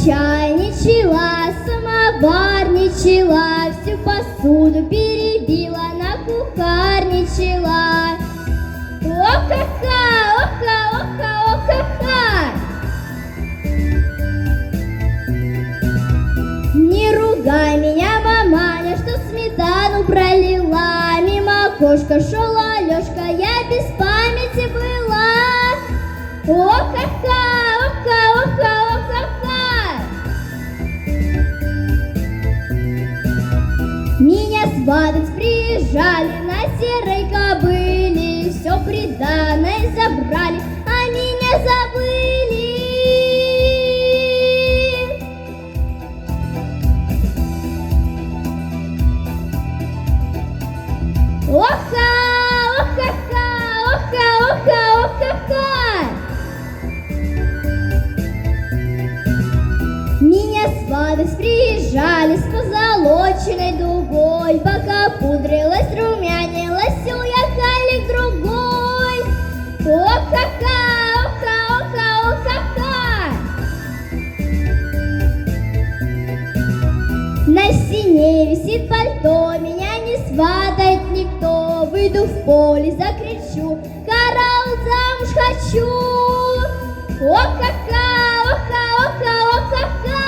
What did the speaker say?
чайничала, самоварничала, всю посуду перебила, накухарничала. О-ха-ха, оха, оха, о-ха-ха! Не ругай меня, маманя, что сметану пролила. Мимо окошка шел Алешка, я без памяти была. О-ха-ха, оха, оха, о-ха-ха! Меня сватать приезжали на серой кобыле, все приданое забрали, а меня забыли. Оха, оха-ха, оха, оха, оха-ха! Меня сватать приезжали с позолоченной дугой, пока пудрилась, румянилась, уехали к другой. О-ха-ха, оха, оха, о-ха-ха! На стене висит пальто, меня не сватает никто. Выйду в поле, закричу, караул, замуж хочу. О-ха-ха, оха, оха, о-ха-ха!